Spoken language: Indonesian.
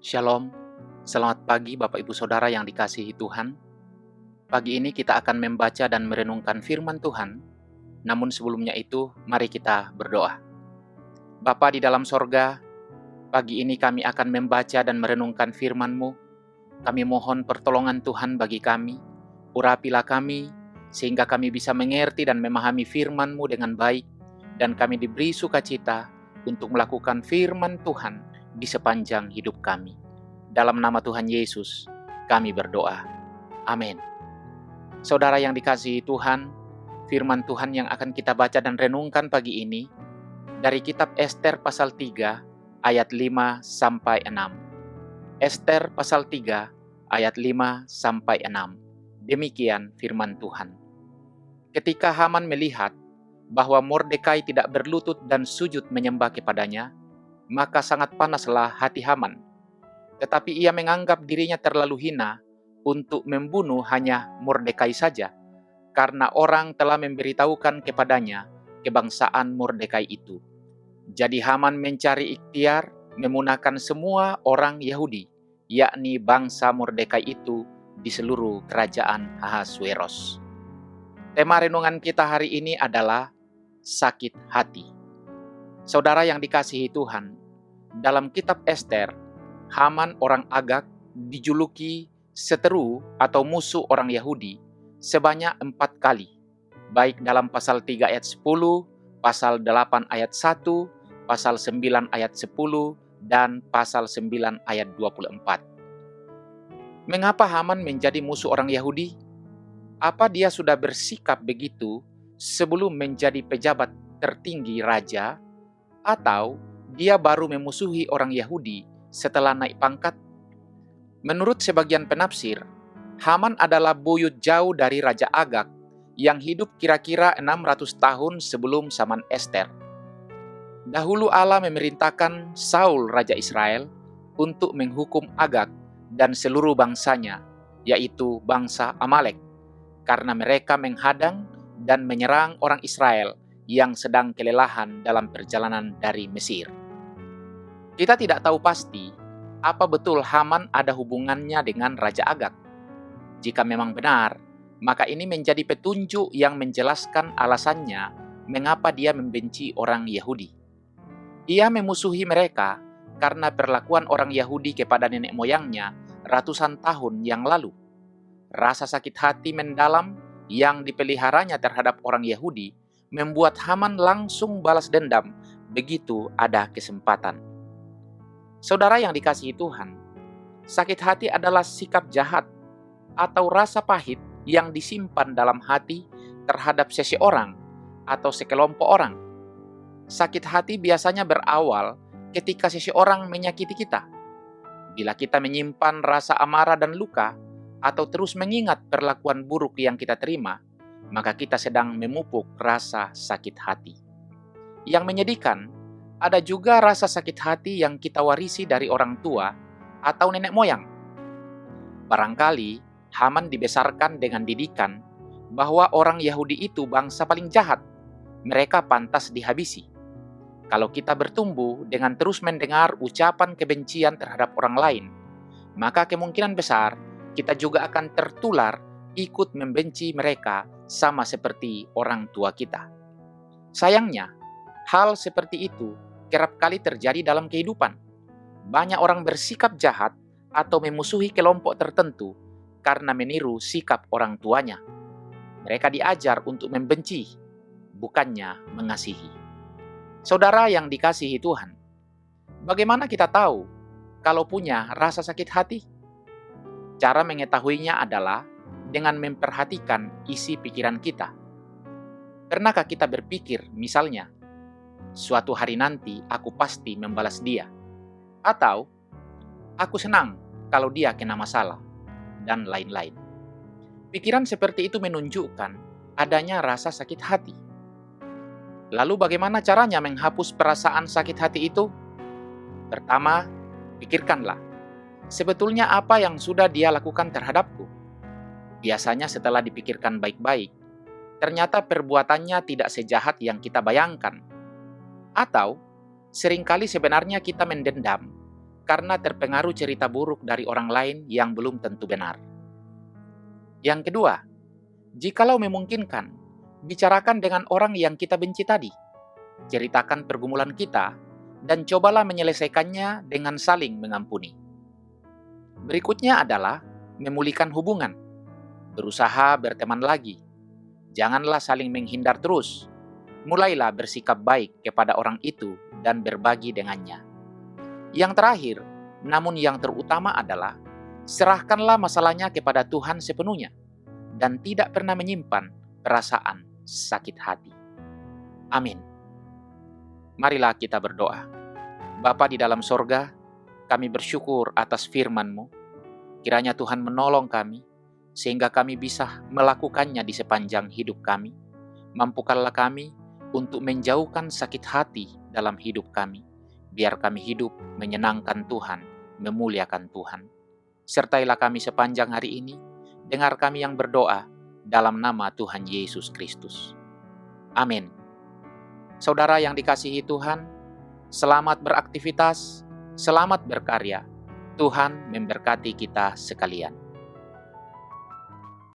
Shalom, selamat pagi Bapak Ibu Saudara yang dikasihi Tuhan. Pagi ini kita akan membaca dan merenungkan firman Tuhan. Namun sebelumnya itu, mari kita berdoa. Bapa di dalam sorga, pagi ini kami akan membaca dan merenungkan firman-Mu. Kami mohon pertolongan Tuhan bagi kami. Urapilah kami, sehingga kami bisa mengerti dan memahami firman-Mu dengan baik, dan kami diberi sukacita untuk melakukan firman Tuhan di sepanjang hidup kami. Dalam nama Tuhan Yesus, kami berdoa. Amin. Saudara yang dikasihi Tuhan, firman Tuhan yang akan kita baca dan renungkan pagi ini dari kitab Ester pasal 3 ayat 5 sampai 6. Ester pasal 3 ayat 5 sampai 6. Demikian firman Tuhan. Ketika Haman melihat bahwa Mordekai tidak berlutut dan sujud menyembah kepadanya, maka sangat panaslah hati Haman. Tetapi ia menganggap dirinya terlalu hina untuk membunuh hanya Mordekai saja, karena orang telah memberitahukan kepadanya kebangsaan Mordekai itu. Jadi Haman mencari ikhtiar memunahkan semua orang Yahudi, yakni bangsa Mordekai itu di seluruh kerajaan Ahasweros. Tema renungan kita hari ini adalah sakit hati. Saudara yang dikasihi Tuhan, dalam kitab Ester, Haman orang Agag dijuluki seteru atau musuh orang Yahudi sebanyak 4 kali, baik dalam pasal 3 ayat 10, pasal 8 ayat 1, pasal 9 ayat 10, dan pasal 9 ayat 24. Mengapa Haman menjadi musuh orang Yahudi? Apa dia sudah bersikap begitu sebelum menjadi pejabat tertinggi raja, atau dia baru memusuhi orang Yahudi setelah naik pangkat? Menurut sebagian penafsir, Haman adalah buyut jauh dari Raja Agag yang hidup kira-kira 600 tahun sebelum zaman Ester. Dahulu Allah memerintahkan Saul Raja Israel untuk menghukum Agag dan seluruh bangsanya, yaitu bangsa Amalek, karena mereka menghadang dan menyerang orang Israel yang sedang kelelahan dalam perjalanan dari Mesir. Kita tidak tahu pasti apa betul Haman ada hubungannya dengan Raja Agag. Jika memang benar, maka ini menjadi petunjuk yang menjelaskan alasannya mengapa dia membenci orang Yahudi. Ia memusuhi mereka karena perlakuan orang Yahudi kepada nenek moyangnya ratusan tahun yang lalu. Rasa sakit hati mendalam yang dipeliharanya terhadap orang Yahudi membuat Haman langsung balas dendam begitu ada kesempatan. Saudara yang dikasihi Tuhan, sakit hati adalah sikap jahat atau rasa pahit yang disimpan dalam hati terhadap seseorang atau sekelompok orang. Sakit hati biasanya berawal ketika seseorang menyakiti kita. Bila kita menyimpan rasa amarah dan luka, atau terus mengingat perlakuan buruk yang kita terima, maka kita sedang memupuk rasa sakit hati. Yang menyedihkan, ada juga rasa sakit hati yang kita warisi dari orang tua atau nenek moyang. Barangkali Haman dibesarkan dengan didikan bahwa orang Yahudi itu bangsa paling jahat, mereka pantas dihabisi. Kalau kita bertumbuh dengan terus mendengar ucapan kebencian terhadap orang lain, maka kemungkinan besar kita juga akan tertular ikut membenci mereka sama seperti orang tua kita. Sayangnya, hal seperti itu kerap kali terjadi dalam kehidupan. Banyak orang bersikap jahat atau memusuhi kelompok tertentu karena meniru sikap orang tuanya. Mereka diajar untuk membenci, bukannya mengasihi. Saudara yang dikasihi Tuhan, bagaimana kita tahu kalau punya rasa sakit hati? Cara mengetahuinya adalah dengan memperhatikan isi pikiran kita. Pernahkah kita berpikir, misalnya, suatu hari nanti aku pasti membalas dia, atau aku senang kalau dia kena masalah, dan lain-lain. Pikiran seperti itu menunjukkan adanya rasa sakit hati. Lalu bagaimana caranya menghapus perasaan sakit hati itu? Pertama, pikirkanlah, sebetulnya apa yang sudah dia lakukan terhadapku? Biasanya setelah dipikirkan baik-baik, ternyata perbuatannya tidak sejahat yang kita bayangkan. Atau, seringkali sebenarnya kita mendendam karena terpengaruh cerita buruk dari orang lain yang belum tentu benar. Yang kedua, jikalau memungkinkan, bicarakan dengan orang yang kita benci tadi. Ceritakan pergumulan kita dan cobalah menyelesaikannya dengan saling mengampuni. Berikutnya adalah memulihkan hubungan. Berusaha berteman lagi. Janganlah saling menghindar terus. Mulailah bersikap baik kepada orang itu dan berbagi dengannya. Yang terakhir, namun yang terutama adalah serahkanlah masalahnya kepada Tuhan sepenuhnya dan tidak pernah menyimpan perasaan sakit hati. Amin. Marilah kita berdoa. Bapa di dalam sorga, kami bersyukur atas firman-Mu. Kiranya Tuhan menolong kami, sehingga kami bisa melakukannya di sepanjang hidup kami. Mampukanlah kami untuk menjauhkan sakit hati dalam hidup kami, biar kami hidup menyenangkan Tuhan, memuliakan Tuhan. Sertailah kami sepanjang hari ini, dengar kami yang berdoa dalam nama Tuhan Yesus Kristus. Amin. Saudara yang dikasihi Tuhan, selamat beraktivitas, selamat berkarya. Tuhan memberkati kita sekalian.